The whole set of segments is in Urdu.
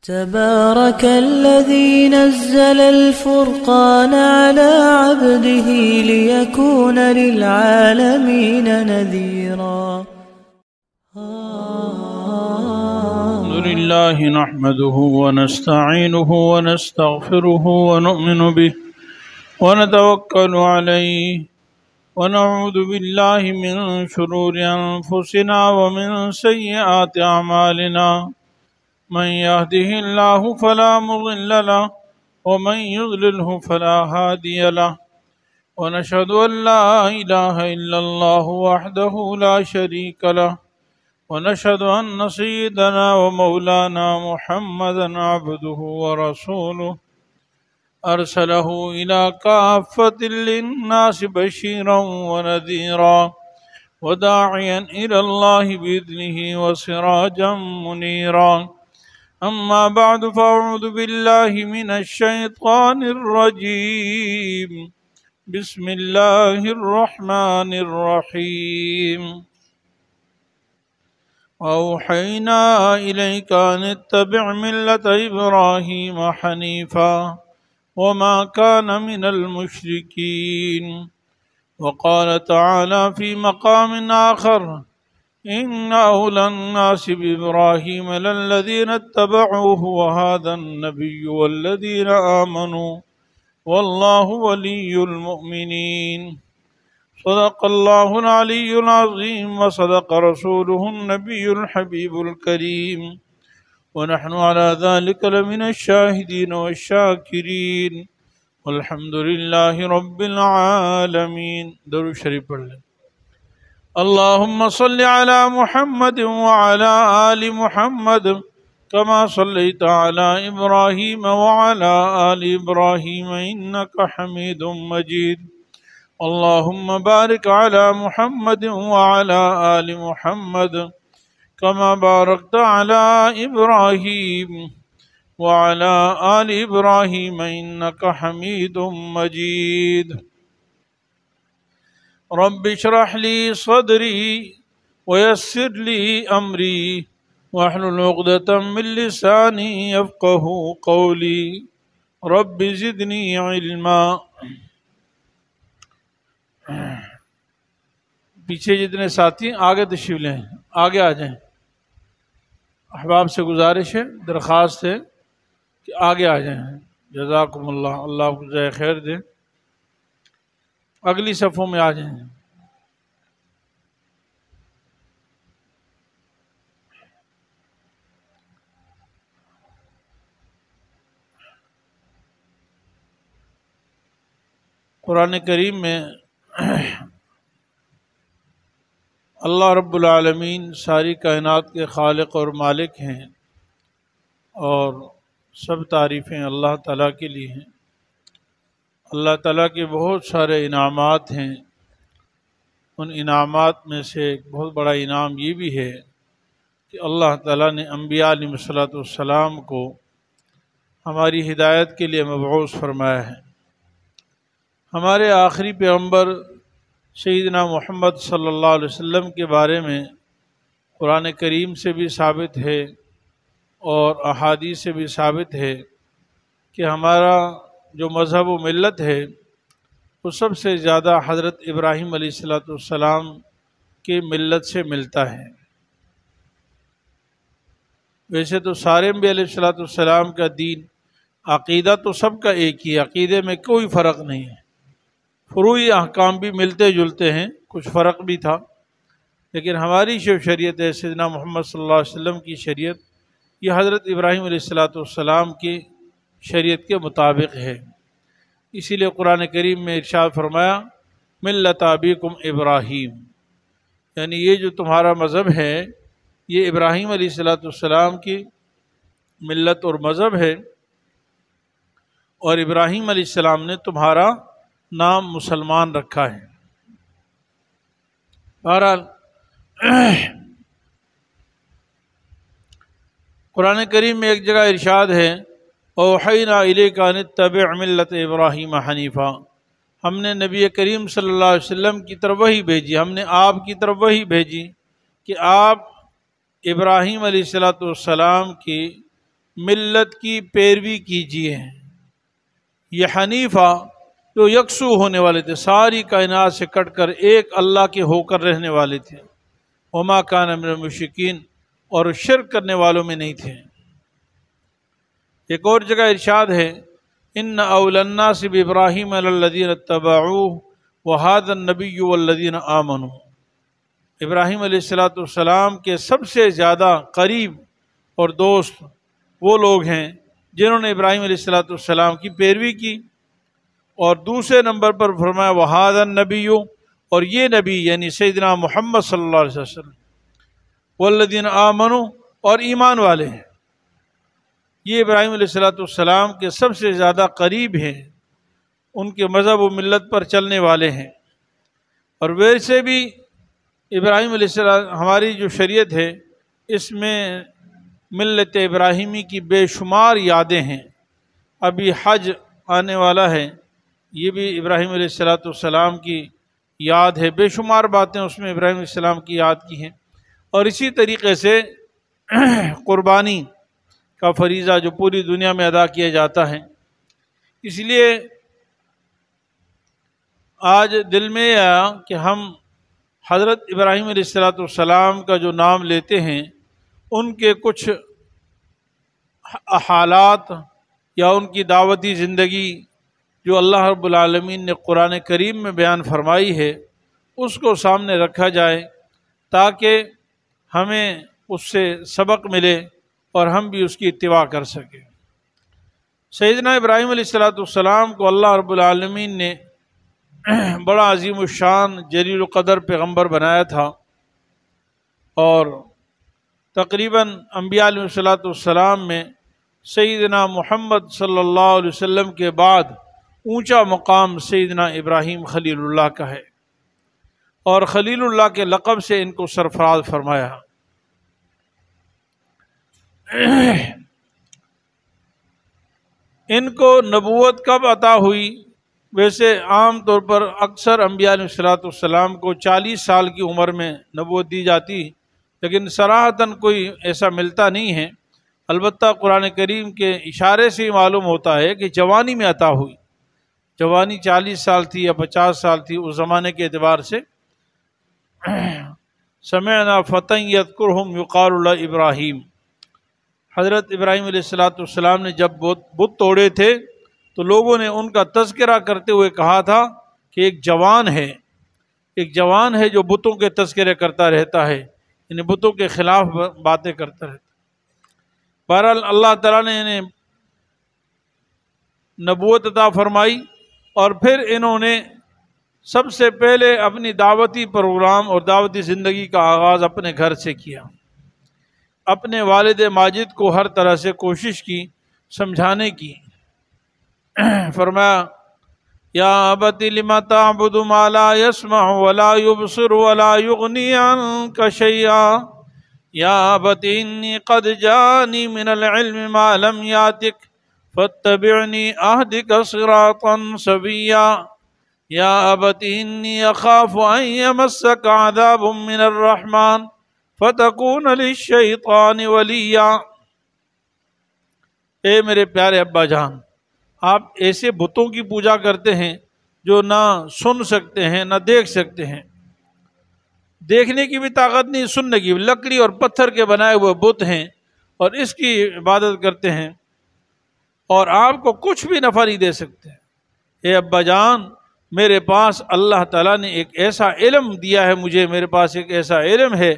تبارك الذي نزل الفرقان على عبده ليكون للعالمين نذيرا. الحمد لله نحمده ونستعينه ونستغفره ونؤمن به ونتوكل عليه ونعوذ بالله من شرور أنفسنا ومن سيئات أعمالنا. من يهده الله فلا مضل له ومن يضلله فلا هادي له. ونشهد أن لا إله إلا الله وحده لا شريك له. ونشهد أن سيدنا ومولانا محمدا عبده ورسوله أرسله إلى كافة للناس بشيرا ونذيرا وداعيا إلى الله بإذنه وسراجا منيرا. أما بعد فأعوذ بالله من الشيطان الرجيم. بسم الله الرحمن الرحيم. وأوحينا إليك أن اتبع ملة إبراهيم حنيفا وما كان من المشركين. وقال تعالى في مقام آخر: إن أولى الناس بإبراهيم للذين اتبعوه وهذا النبي والذين آمنوا والله ولي المؤمنين. صدق الله العلي العظيم وصدق رسوله النبي الحبيب الكريم ونحن على ذلك لمن الشاهدين والشاكرين والحمد لله رب العالمين. درود شریف پڑھ لیں. اللهم صل على محمد وعلى آل محمد كما صليت على إبراهيم وعلى آل إبراهيم إنك حميد مجيد. اللهم بارك على محمد وعلى آل محمد كما باركت على إبراهيم وعلى آل إبراهيم إنك حميد مجيد. رب اشرح لي صدري ويسر لي أمري واحلل عقدة من لساني يفقهوا قولي. رب زدني علما. پیچھے جتنے ساتھی آگے تشریف لیں، آگے آ جائیں. احباب سے گزارش ہے، درخواست ہے کہ آگے آ جائیں. جزاکم اللہ، اللہ کو جزائے خیر دے. اگلی صفوں میں آ جائیں. قرآن کریم میں اللہ رب العالمین ساری کائنات کے خالق اور مالک ہیں، اور سب تعریفیں اللہ تعالیٰ کے لیے ہیں. اللہ تعالیٰ کے بہت سارے انعامات ہیں. ان انعامات میں سے ایک بہت بڑا انعام یہ بھی ہے کہ اللہ تعالیٰ نے انبیاء علیہ السلام کو ہماری ہدایت کے لیے مبعوث فرمایا ہے. ہمارے آخری پیغمبر سیدنا محمد صلی اللہ علیہ وسلم کے بارے میں قرآن کریم سے بھی ثابت ہے اور احادیث سے بھی ثابت ہے کہ ہمارا جو مذہب و ملت ہے وہ سب سے زیادہ حضرت ابراہیم علیہ السلام کے ملت سے ملتا ہے. ویسے تو سارے انبیاء علیہ السلام کا دین، عقیدہ تو سب کا ایک ہی ہے، عقیدے میں کوئی فرق نہیں ہے. فروعی احکام بھی ملتے جلتے ہیں، کچھ فرق بھی تھا، لیکن ہماری جو شریعت ہے سیدنا محمد صلی اللہ علیہ وسلم کی شریعت، یہ حضرت ابراہیم علیہ السلام کی شریعت کے مطابق ہے. اسی لیے قرآن کریم میں ارشاد فرمایا: ملت ابیکم ابراہیم، یعنی یہ جو تمہارا مذہب ہے یہ ابراہیم علیہ السلام کی ملت اور مذہب ہے، اور ابراہیم علیہ السلام نے تمہارا نام مسلمان رکھا ہے. بہرحال قرآن کریم میں ایک جگہ ارشاد ہے: اوحینا الیک ان اتبع ملت ابراہیم حنیفا. ہم نے نبی کریم صلی اللہ علیہ وسلم کی طرف وحی بھیجی، ہم نے آپ کی طرف وحی بھیجی کہ آپ ابراہیم علیہ السلام کی ملت کی پیروی کیجیے۔ یہ حنیفہ جو یکسو ہونے والے تھے، ساری کائنات سے کٹ کر ایک اللہ کے ہو کر رہنے والے تھے، وما کان من المشرکین، اور شرک کرنے والوں میں نہیں تھے۔ ایک اور جگہ ارشاد ہے ان اولی الناس بابراہیم الذین اتبعوہ وہذا النبی والذین آمنوا، ابراہیم علیہ السلام کے سب سے زیادہ قریب اور دوست وہ لوگ ہیں جنہوں نے ابراہیم علیہ السلام کی پیروی کی، اور دوسرے نمبر پر فرمایا وہذا النبی، اور یہ نبی یعنی سیدنا محمد صلی اللہ علیہ وسلم، والذین آمنوا، اور ایمان والے ہیں، یہ ابراہیم علیہ السلام کے سب سے زیادہ قریب ہیں، ان کے مذہب و ملت پر چلنے والے ہیں۔ اور ویسے بھی ابراہیم علیہ السلام ہماری جو شریعت ہے اس میں ملت ابراہیمی کی بے شمار یادیں ہیں۔ ابھی حج آنے والا ہے، یہ بھی ابراہیم علیہ السلام کی یاد ہے، بے شمار باتیں اس میں ابراہیم علیہ السلام کی یاد کی ہیں۔ اور اسی طریقے سے قربانی کا فریضہ جو پوری دنیا میں ادا کیا جاتا ہے، اس لیے آج دل میں آیا کہ ہم حضرت ابراہیم علیہ السلام کا جو نام لیتے ہیں ان کے کچھ حالات یا ان کی دعوتی زندگی جو اللہ رب العالمین نے قرآن کریم میں بیان فرمائی ہے اس کو سامنے رکھا جائے، تاکہ ہمیں اس سے سبق ملے اور ہم بھی اس کی اتباع کر سکیں۔ سیدنا ابراہیم علیہ السلام کو اللہ رب العالمین نے بڑا عظیم الشان جلیل القدر پیغمبر بنایا تھا، اور تقریباً انبیاء علیہ السلام میں سیدنا محمد صلی اللہ علیہ وسلم کے بعد اونچا مقام سیدنا ابراہیم خلیل اللہ کا ہے، اور خلیل اللہ کے لقب سے ان کو سرفراز فرمایا۔ ان کو نبوت کب عطا ہوئی؟ ویسے عام طور پر اکثر انبیاء علیہ السلام کو 40 سال کی عمر میں نبوت دی جاتی، لیکن صراحتاً کوئی ایسا ملتا نہیں ہے۔ البتہ قرآن کریم کے اشارے سے ہی معلوم ہوتا ہے کہ جوانی میں عطا ہوئی، جوانی 40 سال تھی یا 50 سال تھی اس زمانے کے اعتبار سے۔ سمعنا فتى یذکرہم یقال له ابراہیم، حضرت ابراہیم علیہ السلام نے جب بت توڑے تھے تو لوگوں نے ان کا تذکرہ کرتے ہوئے کہا تھا کہ ایک جوان ہے جو بتوں کے تذکرے کرتا رہتا ہے، یعنی بتوں کے خلاف باتیں کرتا رہتا ہے۔ بہرحال اللہ تعالیٰ نے انہیں نبوت عطا فرمائی، اور پھر انہوں نے سب سے پہلے اپنی دعوتی پروگرام اور دعوتی زندگی کا آغاز اپنے گھر سے کیا۔ اپنے والد ماجد کو ہر طرح سے کوشش کی سمجھانے کی۔ فرمایا یا ابت لم تعبد ما لا يسمع ولا يبصر ولا يغني عنك شيئا یا ابت انی قد جانی من العلم ما لم یاتک فاتبعنی اہدک صراطا سویا یا ابت انی اخاف ان یمسک عذاب من الرحمن فتکون للشیطان ولیا۔ اے میرے پیارے ابا جان، آپ ایسے بتوں کی پوجا کرتے ہیں جو نہ سن سکتے ہیں نہ دیکھ سکتے ہیں، دیکھنے کی بھی طاقت نہیں، سننے کی بھی، لکڑی اور پتھر کے بنائے ہوئے بت ہیں اور اس کی عبادت کرتے ہیں، اور آپ کو کچھ بھی نفع نہیں دے سکتے۔ اے ابا جان، میرے پاس اللہ تعالیٰ نے ایک ایسا علم دیا ہے، مجھے میرے پاس ایک ایسا علم ہے،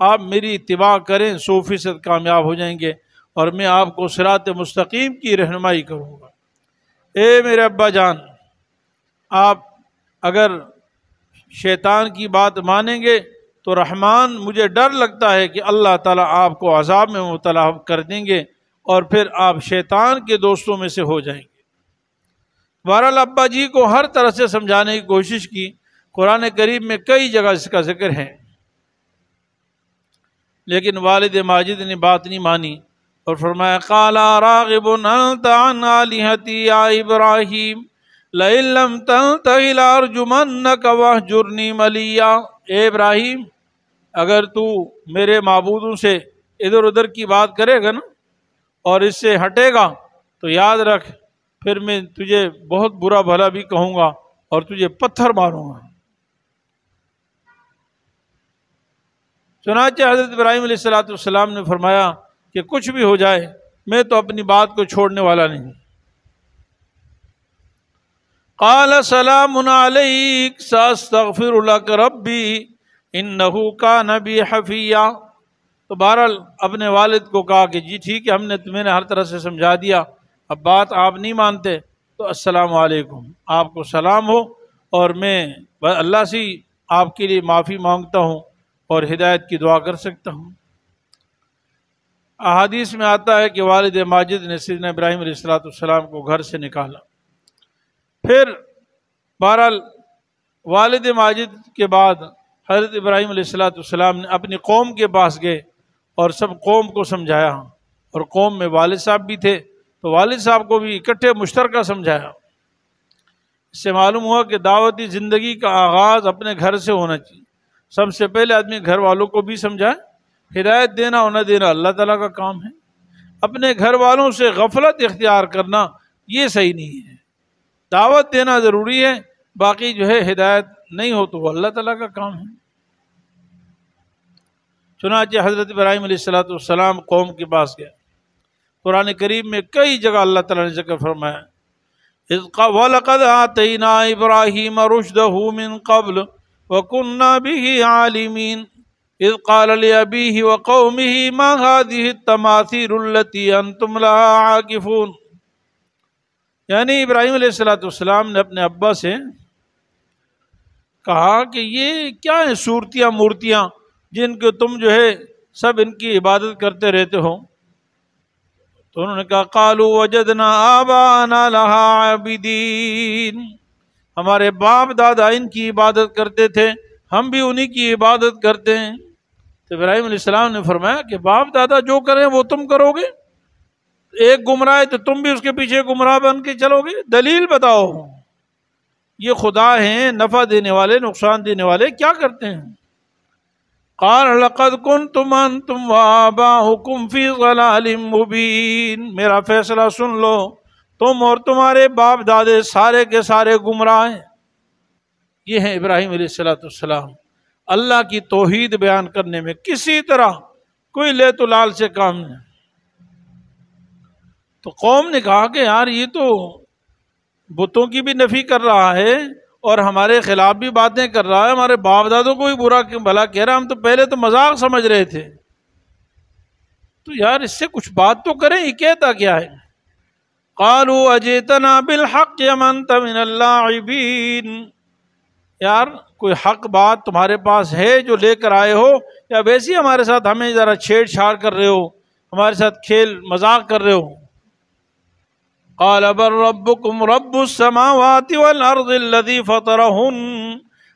آپ میری اتباع کریں 100% کامیاب ہو جائیں گے، اور میں آپ کو صراط مستقیم کی رہنمائی کروں گا۔ اے میرے ابا جان، آپ اگر شیطان کی بات مانیں گے تو رحمان، مجھے ڈر لگتا ہے کہ اللہ تعالیٰ آپ کو عذاب میں مبتلا کر دیں گے اور پھر آپ شیطان کے دوستوں میں سے ہو جائیں گے۔ بہرحال ابا جی کو ہر طرح سے سمجھانے کی کوشش کی، قرآن کریم میں کئی جگہ اس کا ذکر ہے، لیکن والد ماجد نے بات نہیں مانی اور فرمایا قال راغب انت عن آلہتی یا ابراہیم لئن لم تنتہی لارجمنک واہجرنی ملیا۔ اے ابراہیم، اگر تو میرے معبودوں سے ادھر ادھر کی بات کرے گا نا اور اس سے ہٹے گا تو یاد رکھ پھر میں تجھے بہت برا بھلا بھی کہوں گا اور تجھے پتھر ماروں گا۔ چنانچہ حضرت ابراہیم علیہ السلام نے فرمایا کہ کچھ بھی ہو جائے میں تو اپنی بات کو چھوڑنے والا نہیں۔ قال سلام علیک ساستغفر لک ربی انہ کان بی حفیا۔ تو بہرحال اپنے والد کو کہا کہ جی ٹھیک ہے، ہم نے تمہیں ہر طرح سے سمجھا دیا، اب بات آپ نہیں مانتے تو السلام علیکم، آپ کو سلام ہو، اور میں اللہ سے آپ کے لیے معافی مانگتا ہوں اور ہدایت کی دعا کر سکتا ہوں۔ احادیث میں آتا ہے کہ والد ماجد نے سیدنا ابراہیم علیہ السلام کو گھر سے نکالا۔ پھر بہرحال والد ماجد کے بعد حضرت ابراہیم علیہ السلام نے اپنی قوم کے پاس گئے اور سب قوم کو سمجھایا، اور قوم میں والد صاحب بھی تھے تو والد صاحب کو بھی اکٹھے مشترکہ سمجھایا۔ اس سے معلوم ہوا کہ دعوتی زندگی کا آغاز اپنے گھر سے ہونا چاہیے۔ سب سے پہلے آدمی گھر والوں کو بھی سمجھائے، ہدایت دینا اور نہ دینا اللہ تعالیٰ کا کام ہے۔ اپنے گھر والوں سے غفلت اختیار کرنا یہ صحیح نہیں ہے۔ دعوت دینا ضروری ہے، باقی جو ہے ہدایت نہیں ہو تو وہ اللہ تعالیٰ کا کام ہے۔ چنانچہ حضرت ابراہیم علیہ السلام قوم کے پاس گئے۔ قرآن کریم میں کئی جگہ اللہ تعالیٰ نے ذکر فرمایا، وَلَقَدْ آتَيْنَا إِبْرَاهِيمَ رُشْدَهُ مِنْ قَبْلُ وَكُنَّا بِهِ عَالِمِينَ إِذْ قَالَ لِأَبِيهِ وَقَوْمِهِ مَا هَذِهِ التَّمَاثِيلُ الَّتِي أَنْتُمْ لَهَا عَاكِفُونَ۔ یعنی ابراہیم علیہ السلام نے اپنے ابا سے کہا کہ یہ کیا ہیں صورتیاں مورتیاں جن کو تم جو ہے سب ان کی عبادت کرتے رہتے ہو؟ تو انہوں نے کہا قالوا وجدنا آباءنا لها عابدین، ہمارے باپ دادا ان کی عبادت کرتے تھے، ہم بھی انہی کی عبادت کرتے ہیں۔ تو ابراہیم علیہ السلام نے فرمایا کہ باپ دادا جو کریں وہ تم کرو گے؟ ایک گمراہ ہے تو تم بھی اس کے پیچھے گمراہ بن کے چلو گے؟ دلیل بتاؤ، یہ خدا ہیں نفع دینے والے نقصان دینے والے، کیا کرتے ہیں؟ قال لقد کنتم انتم وآباؤکم فی ضلال مبین، میرا فیصلہ سن لو، تم اور تمہارے باپ دادے سارے کے سارے گمراہ ہیں۔ یہ ہے ابراہیم علیہ السلام، اللہ کی توحید بیان کرنے میں کسی طرح کوئی لیت و لال سے کام نہیں۔ تو قوم نے کہا کہ یار یہ تو بتوں کی بھی نفی کر رہا ہے اور ہمارے خلاف بھی باتیں کر رہا ہے، ہمارے باپ دادوں کو بھی برا بھلا کہہ رہا، ہم تو پہلے تو مذاق سمجھ رہے تھے، تو یار اس سے کچھ بات تو کریں، یہ کہتا کیا ہے؟ قالوا اجئتنا بالحق ام انت من اللاعبین، یار کوئی حق بات تمہارے پاس ہے جو لے کر آئے ہو، یا ویسے ہی ہمارے ساتھ ہمیں ذرا چھیڑ چھاڑ کر رہے ہو، ہمارے ساتھ کھیل مذاق کر رہے ہو؟ قال بل ربكم رب السماوات والارض الذي فطرهن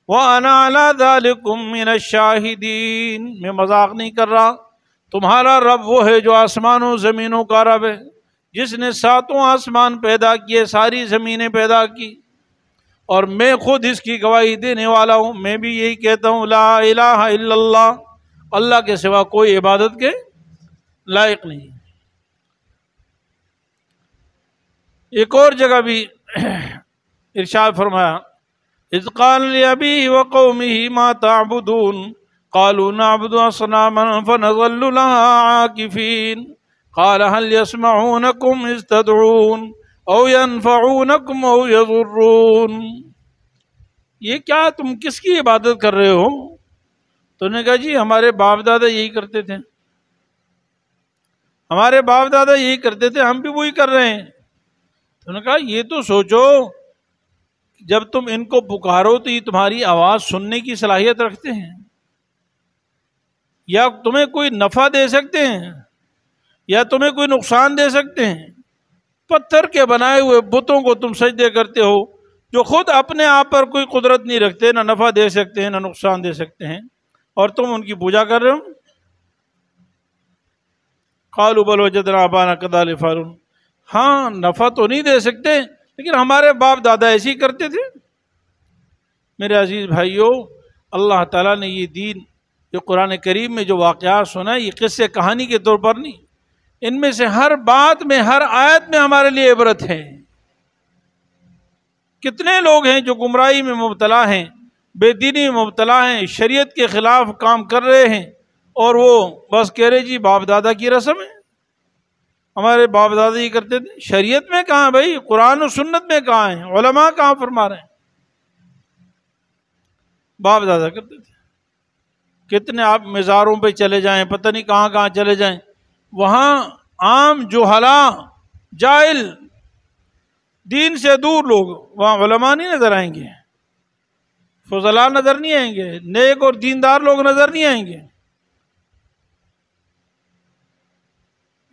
وانا على ذلكم من الشاهدين، میں مذاق نہیں کر رہا، تمہارا رب وہ ہے جو آسمانوں زمینوں کا رب ہے، جس نے ساتوں آسمان پیدا کیے، ساری زمینیں پیدا کی، اور میں خود اس کی گواہی دینے والا ہوں، میں بھی یہی کہتا ہوں لا الہ الا اللہ، اللہ کے سوا کوئی عبادت کے لائق نہیں۔ ایک اور جگہ بھی ارشاد فرمایا اذ قال لأبيه وقومه ما تعبدون قالوا نعبد اصناما فنظل لها عاكفين قال هل يسمعونكم اذ تدعون او ينفعونكم او يضرون، یہ کیا تم کس کی عبادت کر رہے ہو؟ تو انہوں نے کہا جی ہمارے باپ دادا یہی کرتے تھے، ہمارے باپ دادا یہی کرتے تھے، ہم بھی وہی کر رہے ہیں۔ انہوں نے کہا یہ تو سوچو جب تم ان کو پکارو تو یہ تمہاری آواز سننے کی صلاحیت رکھتے ہیں یا تمہیں کوئی نفع دے سکتے ہیں یا تمہیں کوئی نقصان دے سکتے ہیں؟ پتھر کے بنائے ہوئے بتوں کو تم سجدے کرتے ہو جو خود اپنے آپ پر کوئی قدرت نہیں رکھتے، نہ نفع دے سکتے ہیں نہ نقصان دے سکتے ہیں، اور تم ان کی پوجا کر رہے ہو۔ قالوا بل وجدنا آباءنا كذلك يفعلون، ہاں نفع تو نہیں دے سکتے لیکن ہمارے باپ دادا ایسے ہی کرتے تھے۔ میرے عزیز بھائیوں، اللہ تعالیٰ نے یہ دین جو قرآن کریم میں جو واقعات سنا ہے، یہ قصے کہانی کے طور پر نہیں، ان میں سے ہر بات میں، ہر آیت میں ہمارے لیے عبرت ہے۔ کتنے لوگ ہیں جو گمراہی میں مبتلا ہیں، بے دینی میں مبتلا ہیں، شریعت کے خلاف کام کر رہے ہیں، اور وہ بس کہہ رہے جی باپ دادا کی رسم ہے، ہمارے باپ دادا یہ کرتے تھے۔ شریعت میں کہاں بھائی؟ قرآن و سنت میں کہاں ہیں؟ علماء کہاں فرما رہے ہیں؟ باپ دادا کرتے تھے۔ کتنے آپ مزاروں پہ چلے جائیں، پتہ نہیں کہاں کہاں چلے جائیں، وہاں عام جہلا، جاہل، دین سے دور لوگ، وہاں علماء نہیں نظر آئیں گے، فضلاء نظر نہیں آئیں گے، نیک اور دیندار لوگ نظر نہیں آئیں گے۔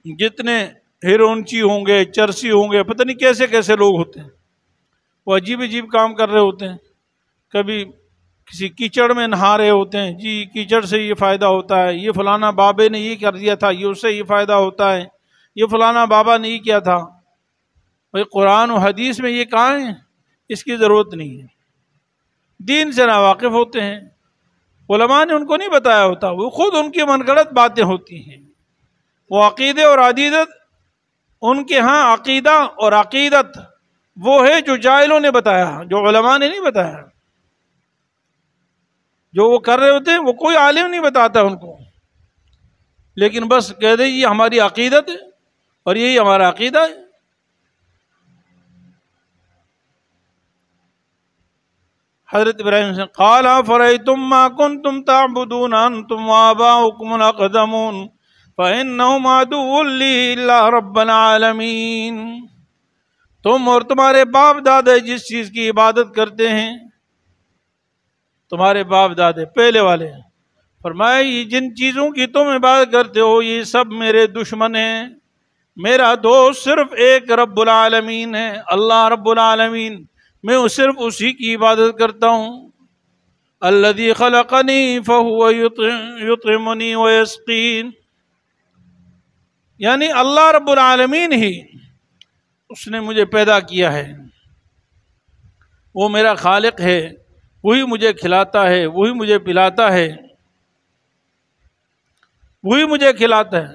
جتنے ہیرونچی ہوں گے، چرسی ہوں گے، پتہ نہیں کیسے کیسے لوگ ہوتے ہیں، وہ عجیب عجیب کام کر رہے ہوتے ہیں۔ کبھی کسی کیچڑ میں نہا رہے ہوتے ہیں، جی کیچڑ سے یہ فائدہ ہوتا ہے، یہ فلانا بابے نے یہ کر دیا تھا، یہ اس سے یہ فائدہ ہوتا ہے، یہ فلانا بابا نے یہ کیا تھا۔ بھائی قرآن و حدیث میں یہ کہاں ہے؟ اس کی ضرورت نہیں ہے۔ دین سے ناواقف ہوتے ہیں، علماء نے ان کو نہیں بتایا ہوتا، وہ خود ان کی من گھڑت باتیں ہوتی ہیں۔ وہ عقیدے اور عقیدت، ان کے ہاں عقیدہ اور عقیدت وہ ہے جو جاہلوں نے بتایا، جو علماء نے نہیں بتایا۔ جو وہ کر رہے ہوتے ہیں وہ کوئی عالم نہیں بتاتا ان کو، لیکن بس کہہ دیں یہ ہماری عقیدت ہے اور یہی ہمارا عقیدہ ہے۔ حضرت ابراہیم سے قال افرأیتم ما کنتم تعبدون انتم وآباؤکم الاقدمون فإنہم عدو لی الا رب العالمین۔ تم اور تمہارے باپ دادے جس چیز کی عبادت کرتے ہیں، تمہارے باپ دادے پہلے والے، فرمایا یہ جن چیزوں کی تم عبادت کرتے ہو یہ سب میرے دشمن ہیں، میرا دوست صرف ایک رب العالمین ہے، اللہ رب العالمین، میں صرف اسی کی عبادت کرتا ہوں۔ الذی خلقنی فہو یطعمنی ویسقین، یعنی اللہ رب العالمین ہی، اس نے مجھے پیدا کیا ہے، وہ میرا خالق ہے، وہی مجھے کھلاتا ہے، وہی مجھے پلاتا ہے، وہی مجھے کھلاتا ہے۔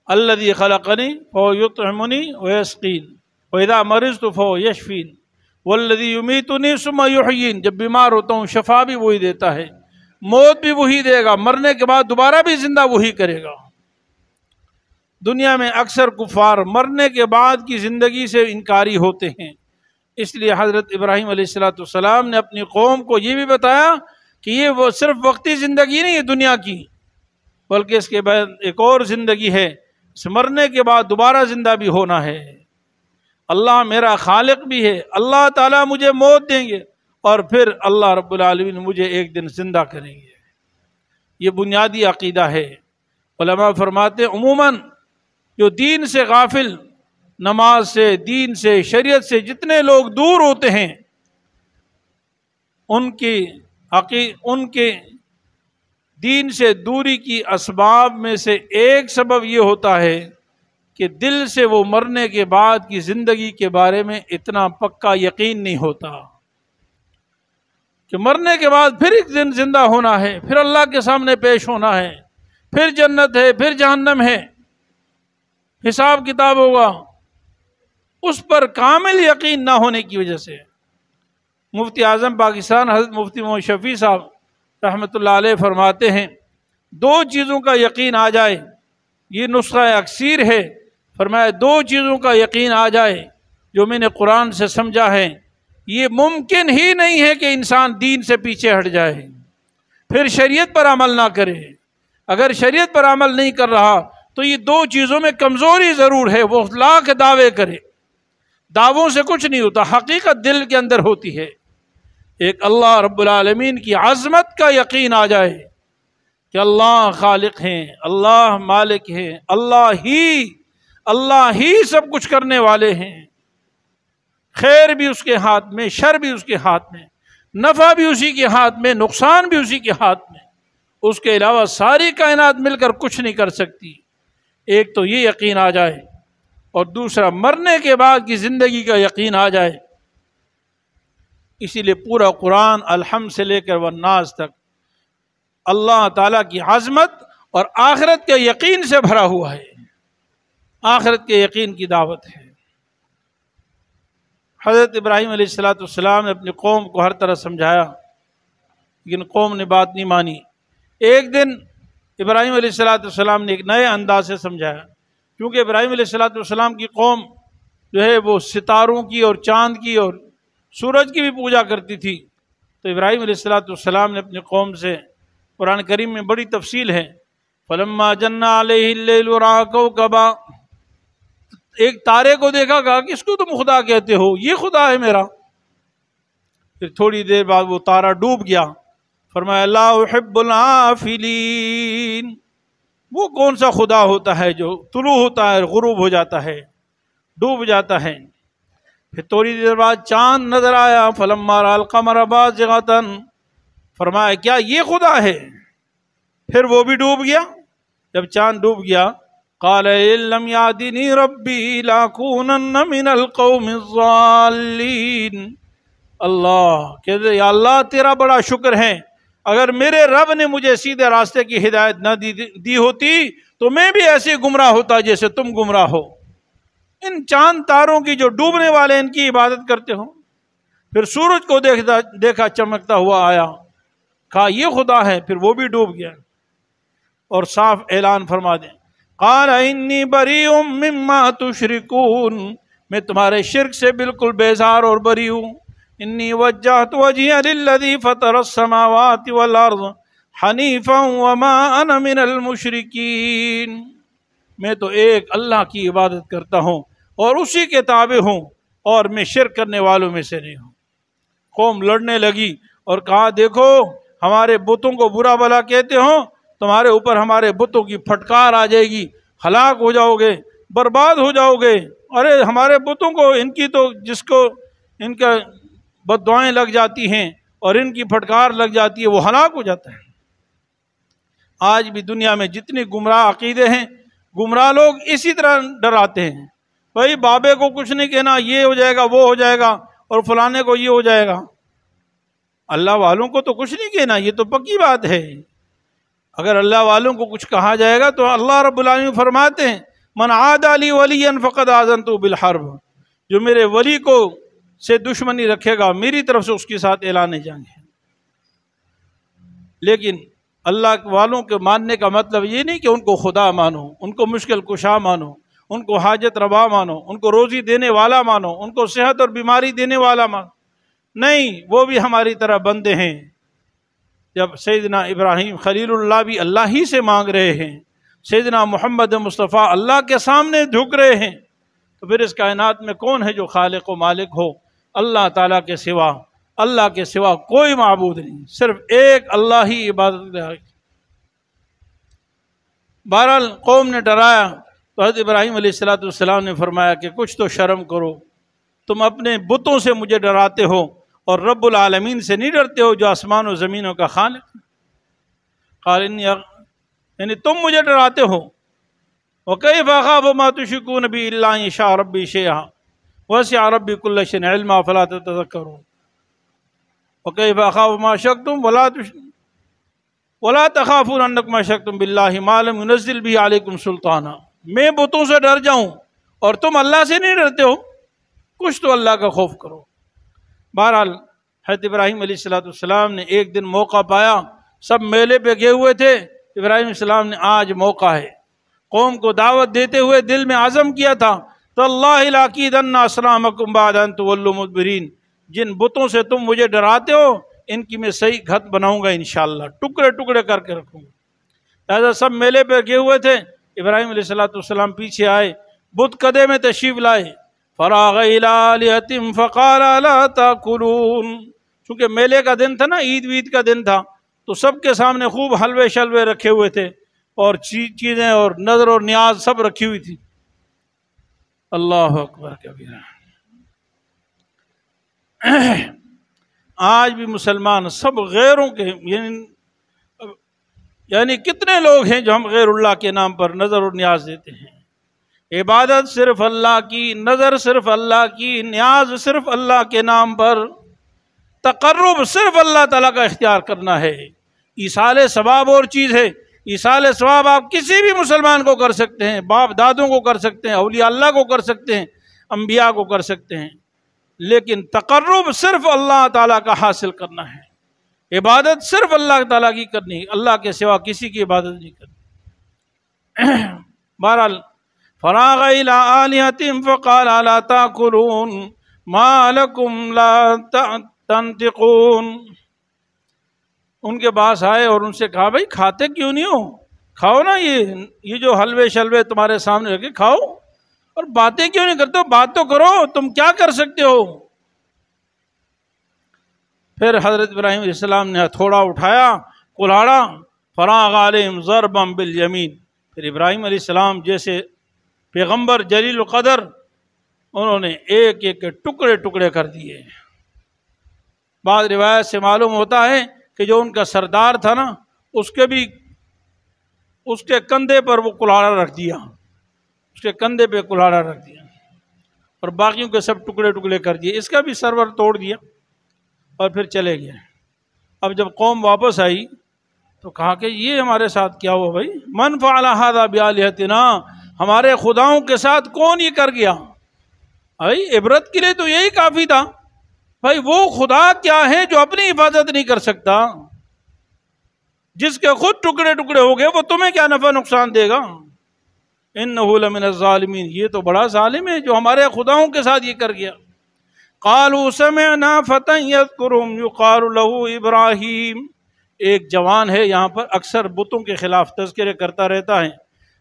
الذی خلقنی فہو یطعمنی ویسقین واذا مرضت فہو یشفین والذی یمیتنی ثم یحیین، جب بیمار ہوتا ہوں شفا بھی وہی دیتا ہے، موت بھی وہی دے گا، مرنے کے بعد دوبارہ بھی زندہ وہی کرے گا۔ دنیا میں اکثر کفار مرنے کے بعد کی زندگی سے انکاری ہوتے ہیں، اس لیے حضرت ابراہیم علیہ السلام نے اپنی قوم کو یہ بھی بتایا کہ یہ وہ صرف وقتی زندگی نہیں ہے دنیا کی، بلکہ اس کے بعد ایک اور زندگی ہے، اس مرنے کے بعد دوبارہ زندہ بھی ہونا ہے۔ اللہ میرا خالق بھی ہے، اللہ تعالیٰ مجھے موت دیں گے اور پھر اللہ رب العالمین مجھے ایک دن زندہ کریں گے۔ یہ بنیادی عقیدہ ہے۔ علماء فرماتے ہیں عموماً جو دین سے غافل، نماز سے، دین سے، شریعت سے جتنے لوگ دور ہوتے ہیں، ان کے دین سے دوری کی اسباب میں سے ایک سبب یہ ہوتا ہے کہ دل سے وہ مرنے کے بعد کی زندگی کے بارے میں اتنا پکا یقین نہیں ہوتا کہ مرنے کے بعد پھر ایک دن زندہ ہونا ہے، پھر اللہ کے سامنے پیش ہونا ہے، پھر جنت ہے، پھر جہنم ہے، حساب کتاب ہوگا۔ اس پر کامل یقین نہ ہونے کی وجہ سے مفتی اعظم پاکستان حضرت مفتی محمد شفیع صاحب رحمۃ اللہ علیہ فرماتے ہیں دو چیزوں کا یقین آ جائے، یہ نسخہ اکثیر ہے، فرمایا دو چیزوں کا یقین آ جائے جو میں نے قرآن سے سمجھا ہے، یہ ممکن ہی نہیں ہے کہ انسان دین سے پیچھے ہٹ جائے، پھر شریعت پر عمل نہ کرے۔ اگر شریعت پر عمل نہیں کر رہا تو یہ دو چیزوں میں کمزوری ضرور ہے، وہ لاکھ دعوے کرے، دعووں سے کچھ نہیں ہوتا، حقیقت دل کے اندر ہوتی ہے۔ ایک اللہ رب العالمین کی عظمت کا یقین آ جائے کہ اللہ خالق ہیں، اللہ مالک ہیں، اللہ ہی سب کچھ کرنے والے ہیں، خیر بھی اس کے ہاتھ میں، شر بھی اس کے ہاتھ میں، نفع بھی اسی کے ہاتھ میں، نقصان بھی اسی کے ہاتھ میں، اس کے علاوہ ساری کائنات مل کر کچھ نہیں کر سکتی۔ ایک تو یہ یقین آ جائے اور دوسرا مرنے کے بعد کی زندگی کا یقین آ جائے۔ اسی لیے پورا قرآن الحمد سے لے کر والناس تک اللہ تعالیٰ کی عظمت اور آخرت کے یقین سے بھرا ہوا ہے۔ آخرت کے یقین کی دعوت ہے۔ حضرت ابراہیم علیہ السلام نے اپنی قوم کو ہر طرح سمجھایا، لیکن قوم نے بات نہیں مانی۔ ایک دن ابراہیم علیہ السلام نے ایک نئے انداز سے سمجھایا، کیونکہ ابراہیم علیہ السلام کی قوم جو ہے وہ ستاروں کی اور چاند کی اور سورج کی بھی پوجا کرتی تھی۔ تو ابراہیم علیہ السلام نے اپنی قوم سے، قرآن کریم میں بڑی تفصیل ہے، فلما جن علیہ اللیل رأى کوکبا، ایک تارے کو دیکھا، کہا کہ اس کو تم خدا کہتے ہو، یہ خدا ہے میرا۔ پھر تھوڑی دیر بعد وہ تارا ڈوب گیا، فرمایا لا احب العافلین، وہ کون سا خدا ہوتا ہے جو طلوع ہوتا ہے، غروب ہو جاتا ہے، ڈوب جاتا ہے۔ پھر تھوڑی دیر بعد چاند نظر آیا، فلما رأى القمر بازغۃ، فرمایا کیا یہ خدا ہے؟ پھر وہ بھی ڈوب گیا۔ جب چاند ڈوب گیا، قال ان لم یهدنی ربی لاکونن من القوم الضالین، اللہ کہتے یا اللہ تیرا بڑا شکر ہے، اگر میرے رب نے مجھے سیدھے راستے کی ہدایت نہ دی ہوتی تو میں بھی ایسے گمراہ ہوتا جیسے تم گمراہ ہو۔ ان چاند تاروں کی جو ڈوبنے والے ان کی عبادت کرتے ہو۔ پھر سورج کو دیکھا چمکتا ہوا آیا، کہا یہ خدا ہے، پھر وہ بھی ڈوب گیا۔ اور صاف اعلان فرما دیں، قال انی بریء مما تشرکون، میں تمہارے شرک سے بالکل بیزار اور بری ہوں۔ انی وجہت وجہی للذی فطر السماوات والارض حنیفا وما انا من المشرکین، میں تو ایک اللہ کی عبادت کرتا ہوں اور اسی کے تابع ہوں، اور میں شرک کرنے والوں میں سے نہیں ہوں۔ قوم لڑنے لگی اور کہا دیکھو ہمارے بتوں کو برا بھلا کہتے ہو، تمہارے اوپر ہمارے بتوں کی پھٹکار آ جائے گی، ہلاک ہو جاؤ گے، برباد ہو جاؤ گے۔ ارے ہمارے بتوں کو، ان کی تو جس کو ان کا بد دعائیں لگ جاتی ہیں اور ان کی پھٹکار لگ جاتی ہے وہ ہلاک ہو جاتا ہے۔ آج بھی دنیا میں جتنے گمراہ عقیدے ہیں، گمراہ لوگ اسی طرح ڈراتے ہیں، بھائی بابے کو کچھ نہیں کہنا، یہ ہو جائے گا، وہ ہو جائے گا، اور فلانے کو یہ ہو جائے گا۔ اللہ والوں کو تو کچھ نہیں کہنا، یہ تو پکی بات ہے۔ اگر اللہ والوں کو کچھ کہا جائے گا تو اللہ رب العالمین فرماتے ہیں من عادی لی ولیا فقد آذنتہ بالحرب، جو میرے ولی کو سے دشمنی رکھے گا میری طرف سے اس کے ساتھ اعلان جنگ ہے۔ لیکن اللہ والوں کے ماننے کا مطلب یہ نہیں کہ ان کو خدا مانو، ان کو مشکل کشا مانو، ان کو حاجت روا مانو، ان کو روزی دینے والا مانو، ان کو صحت اور بیماری دینے والا مانو، نہیں، وہ بھی ہماری طرح بندے ہیں۔ جب سیدنا ابراہیم خلیل اللہ بھی اللہ ہی سے مانگ رہے ہیں، سیدنا محمد مصطفیٰ اللہ کے سامنے جھک رہے ہیں، تو پھر اس کائنات میں کون ہے جو خالق و مالک ہو؟ اللہ تعالیٰ کے سوا، اللہ کے سوا کوئی معبود نہیں، صرف ایک اللہ ہی عبادت ہے۔ بہرحال قوم نے ڈرایا تو حضرت ابراہیم علیہ السلام نے فرمایا کہ کچھ تو شرم کرو، تم اپنے بتوں سے مجھے ڈراتے ہو اور رب العالمین سے نہیں ڈرتے ہو جو آسمان و زمینوں کا خالق ہے۔ قال یعنی تم مجھے ڈراتے ہو، وَكَيْفَ أَخَافُ مَا تُشْرِكُونَ بِهِ إِلَّا أَن يَشَاءَ رَبِّي شَيْئًا وَسِعَ رَبِّي كُلَّ شَيْءٍ عِلْمًا فَلَا تَتَذَكَّرُونَ وَكَيْفَ أَخَافُ مَا أَشْرَكْتُمْ وَلَا تَخَافُونَ أَنَّكُمْ أَشْرَكْتُمْ بِاللَّهِ مَا لَمْ يُنَزِّلْ بِهِ عَلَيْكُمْ سُلْطَانًا، میں بتوں سے ڈر جاؤں اور تم اللہ سے نہیں ڈرتے ہو، کچھ تو اللہ کا خوف کرو۔ بہرحال حضرت ابراہیم علیہ السلام نے ایک دن موقع پایا، سب میلے پہ گئے ہوئے تھے، ابراہیم علیہ السلام نے آج موقع ہے، قوم کو دعوت دیتے ہوئے دل میں عزم کیا تھا تو اللہ لَأَكِيدَنَّ أَصْنَامَكُمْ بَعْدَ أَن تُوَلُّوا مُدْبِرِينَ، جن بتوں سے تم مجھے ڈراتے ہو ان کی میں صحیح گھت بناؤں گا انشاءاللہ، ٹکڑے ٹکڑے کر کے رکھوں گا۔ لہذا سب میلے پہ گئے ہوئے تھے، ابراہیم علیہ السلام پیچھے آئے، بت قدے میں تشریف لائے، فراغ إِلَىٰ آلِهَتِهِمْ فَقَالَ أَلَا تَأْكُلُونَ، چونکہ میلے کا دن تھا نا، عید وید کا دن تھا، تو سب کے سامنے خوب حلوے شلوے رکھے ہوئے تھے اور چیزیں اور نظر اور نیاز سب رکھی ہوئی تھی۔ اللہ اکبر کبیرہ۔ آج بھی مسلمان سب غیروں کے، یعنی کتنے لوگ ہیں جو ہم غیر اللہ کے نام پر نظر اور نیاز دیتے ہیں۔ عبادت صرف اللہ کی، نظر صرف اللہ کی، نیاز صرف اللہ کے نام پر، تقرب صرف اللہ تعالیٰ کا اختیار کرنا ہے۔ ایصال ثواب اور چیز ہے، ایصال ثواب آپ کسی بھی مسلمان کو کر سکتے ہیں، باپ دادوں کو کر سکتے ہیں، اولیاء اللہ کو کر سکتے ہیں، انبیاء کو کر سکتے ہیں، لیکن تقرب صرف اللہ تعالیٰ کا حاصل کرنا ہے، عبادت صرف اللہ تعالیٰ کی کرنی ہے، اللہ کے سوا کسی کی عبادت نہیں کرنی۔ بہرحال فراغ الی آلہتہم فقال الا تاکلون ما لکم لا تنطقون۔ ان کے پاس آئے اور ان سے کہا بھائی کھاتے کیوں نہیں ہو، کھاؤ نا، یہ جو حلوے شلوے تمہارے سامنے رکھے کھاؤ، اور باتیں کیوں نہیں کرتے ہو، بات تو کرو، تم کیا کر سکتے ہو۔ پھر حضرت ابراہیم علیہ السلام نے ہتھوڑا اٹھایا، کلاڑا، فراغ علیہم ضربا بالیمین، پھر ابراہیم علیہ السلام جیسے پیغمبر جلیل القدر انہوں نے ایک ایک ٹکڑے ٹکڑے کر دیے۔ بعض روایت سے معلوم ہوتا ہے کہ جو ان کا سردار تھا نا، اس کے کندھے پر وہ کلاڑا رکھ دیا، اس کے کندھے پہ کلاڑا رکھ دیا، اور باقیوں کے سب ٹکڑے ٹکڑے کر دیے، اس کا بھی سرور توڑ دیا اور پھر چلے گئے۔ اب جب قوم واپس آئی تو کہا کہ یہ ہمارے ساتھ کیا ہوا بھائی، من فعل ھذا بآلہتنا، ہمارے خداؤں کے ساتھ کون یہ کر گیا؟ بھائی عبرت کے لیے تو یہی کافی تھا، بھائی وہ خدا کیا ہے جو اپنی حفاظت نہیں کر سکتا، جس کے خود ٹکڑے ٹکڑے ہو گئے وہ تمہیں کیا نفع نقصان دے گا؟ انہ لمن الظالمین، یہ تو بڑا ظالم ہے جو ہمارے خداؤں کے ساتھ یہ کر گیا۔ قالوا سمعنا فتى يذكرهم يقال له ابراہیم، ایک جوان ہے یہاں پر اکثر بتوں کے خلاف تذکرے کرتا رہتا ہے۔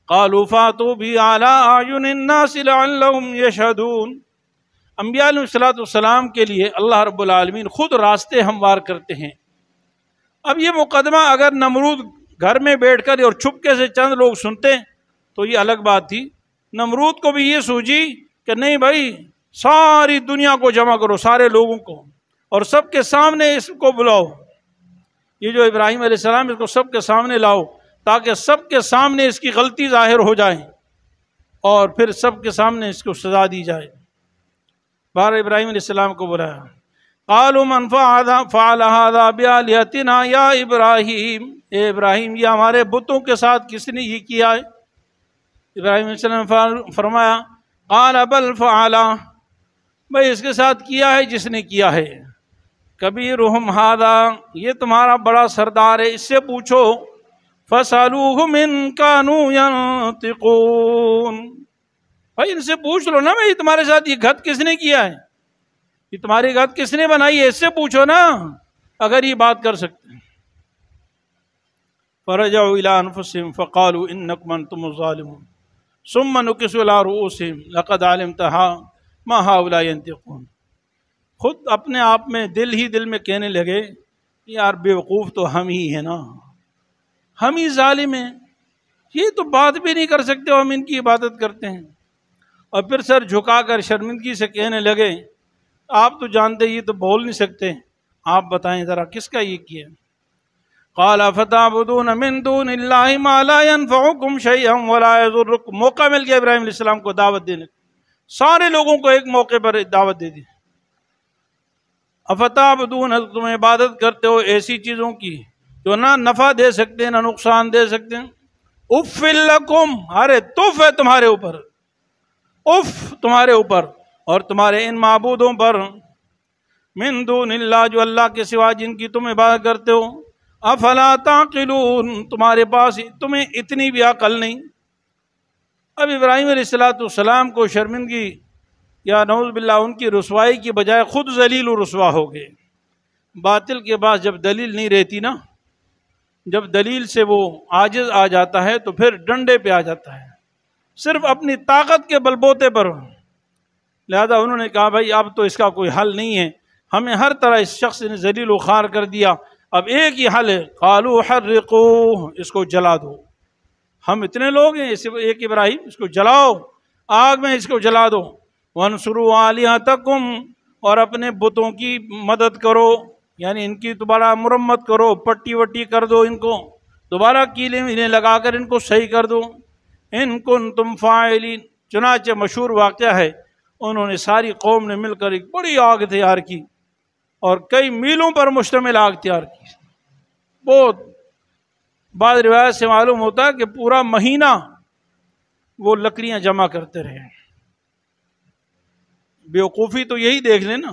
قالوا فاتوا به على اعین الناس لعلهم يشهدون، انبیاء علیہ السلام کے لیے اللہ رب العالمین خود راستے ہموار کرتے ہیں۔ اب یہ مقدمہ اگر نمرود گھر میں بیٹھ کر اور چھپکے سے چند لوگ سنتے تو یہ الگ بات تھی، نمرود کو بھی یہ سوچی کہ نہیں بھائی ساری دنیا کو جمع کرو، سارے لوگوں کو، اور سب کے سامنے اس کو بلاؤ، یہ جو ابراہیم علیہ السلام اس کو سب کے سامنے لاؤ تاکہ سب کے سامنے اس کی غلطی ظاہر ہو جائے اور پھر سب کے سامنے اس کو سزا دی جائے۔ بار ابراہیم علیہ السلام کو بلایا، قالوا من فعل هذا بآلہتنا یا ابراہیم، اے ابراہیم یہ ہمارے بتوں کے ساتھ کس نے یہ کیا ہے؟ ابراہیم علیہ السلام نے فرمایا قال بل فعل، بھائی اس کے ساتھ کیا ہے جس نے کیا ہے، کبیرہم ھذا، یہ تمہارا بڑا سردار ہے، اس سے پوچھو، فاسألوہم ان کانوا ینطقون، بھائی ان سے پوچھ لو نا بھائی تمہارے ساتھ یہ گھت کس نے کیا ہے، یہ تمہاری گھت کس نے بنائی ہے، اس سے پوچھو نا اگر یہ بات کر سکتے ہیں۔ فرجعوا الى انفسهم فقالوا انکم انتم الظالمون ثم نکسوا الى رؤوسهم لقد علمت ما هؤلاء ينطقون، خود اپنے آپ میں دل میں کہنے لگے یار بیوقوف تو ہم ہی ہیں نا، ہم ہی ظالم ہیں، یہ تو بات بھی نہیں کر سکتے، ہم ان کی عبادت کرتے ہیں۔ اور پھر سر جھکا کر شرمندگی سے کہنے لگے آپ تو جانتے یہ تو بول نہیں سکتے، آپ بتائیں ذرا کس کا یہ کیا؟ قال فتعبدون من دون اللہ ما لا ينفعکم شیئا ولا یضرکم، موقع مل گیا ابراہیم علیہ السلام کو دعوت دینے، سارے لوگوں کو ایک موقع پر دعوت دے دی۔ افتعبدون، تم عبادت کرتے ہو ایسی چیزوں کی جو نہ نفع دے سکتے ہیں نہ نقصان دے سکتے ہیں، اف لکم، ارے تف ہے تمہارے اوپر، اف تمہارے اوپر اور تمہارے ان معبودوں پر، من دون اللہ، جو اللہ کے سوا جن کی تم عبادت کرتے ہو، افلا تعقلون، تمہارے پاس تمہیں اتنی بھی عقل نہیں۔ اب ابراہیم علیہ السلام کو شرمندگی یا نعوذ باللہ ان کی رسوائی کی بجائے خود ذلیل و رسوا ہو گئے۔ باطل کے پاس جب دلیل نہیں رہتی نا، جب دلیل سے وہ عاجز آ جاتا ہے تو پھر ڈنڈے پہ آ جاتا ہے، صرف اپنی طاقت کے بلبوتے پر۔ لہذا انہوں نے کہا بھائی اب تو اس کا کوئی حل نہیں ہے، ہمیں ہر طرح اس شخص نے ذلیل و خوار کر دیا، اب ایک ہی حل ہے، قالوا حرقوہ، اس کو جلا دو، ہم اتنے لوگ ہیں، ایک ابراہیم، اس کو جلاؤ، آگ میں اس کو جلا دو، وانصروا آلہتکم، اور اپنے بتوں کی مدد کرو، یعنی ان کی دوبارہ مرمت کرو، پٹی وٹی کر دو، ان کو دوبارہ کیلیں انہیں لگا کر ان کو صحیح کر دو، ان کنتم فاعلین۔ چنانچہ مشہور واقعہ ہے، انہوں نے ساری قوم نے مل کر ایک بڑی آگ تیار کی اور کئی میلوں پر مشتمل آگ تیار کی، بہت بعض روایت سے معلوم ہوتا ہے کہ پورا مہینہ وہ لکڑیاں جمع کرتے رہے۔ بیوقوفی تو یہی دیکھ لیں نا،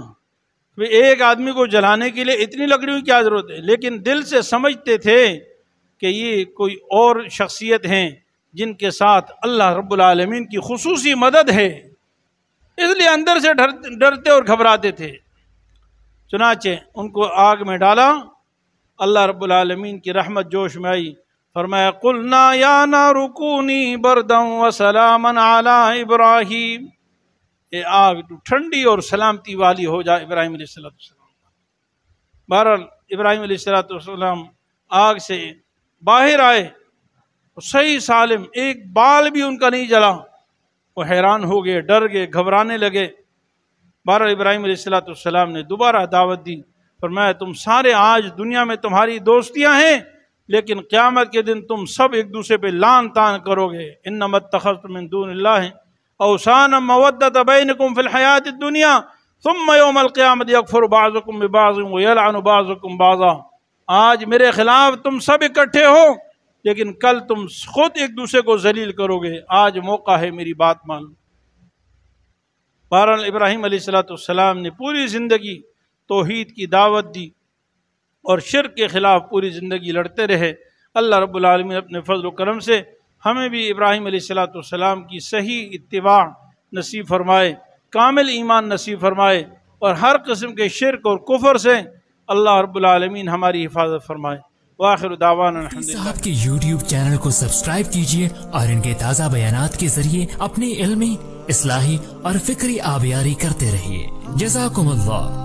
ایک آدمی کو جلانے کے لیے اتنی لکڑیوں کی کیا ضرورت ہے، لیکن دل سے سمجھتے تھے کہ یہ کوئی اور شخصیت ہیں جن کے ساتھ اللہ رب العالمین کی خصوصی مدد ہے، اس لیے اندر سے ڈرتے اور گھبراتے تھے۔ چنانچہ ان کو آگ میں ڈالا، اللہ رب العالمین کی رحمت جوش میں آئی، فرمایا قلنا یا نار کونی بردا وسلاما علی ابراہیم، اے آگ تو ٹھنڈی اور سلامتی والی ہو جائے ابراہیم علیہ السلام۔ بہرحال ابراہیم علیہ السلام آگ سے باہر آئے، صحیح سالم، ایک بال بھی ان کا نہیں جلا۔ وہ حیران ہو گئے، ڈر گئے، گھبرانے لگے۔ بہرحال ابراہیم علیہ السلام نے دوبارہ دعوت دی، فرمایا تم سارے آج دنیا میں تمہاری دوستیاں ہیں، لیکن قیامت کے دن تم سب ایک دوسرے پہ لعن طعن کرو گے۔ انما اتخذتم من دون اللہ اوثانا مودۃ بینکم فی الحیاۃ الدنیا ثم یوم القیامۃ یکفر بعضکم ببعض ویلعن بعضکم بعضا۔ آج میرے خلاف تم سب اکٹھے ہو، لیکن کل تم خود ایک دوسرے کو ذلیل کرو گے۔ آج موقع ہے میری بات مان لو۔ بہرحال ابراہیم علیہ السلام نے پوری زندگی توحید کی دعوت دی اور شرک کے خلاف پوری زندگی لڑتے رہے۔ اللہ رب العالمین اپنے فضل و کرم سے ہمیں بھی ابراہیم علیہ السلام کی صحیح اتباع نصیب فرمائے، کامل ایمان نصیب فرمائے، اور ہر قسم کے شرک اور کفر سے اللہ رب العالمین ہماری حفاظت فرمائے۔ وآخر دعوانا الحمدللہ۔ صاحب کے یوٹیوب چینل کو سبسکرائب کیجئے اور ان کے تازہ بیانات کے ذریعے اپنی علمی، اصلاحی اور فکری آبیاری کرتے رہیے۔ جزاکم اللہ۔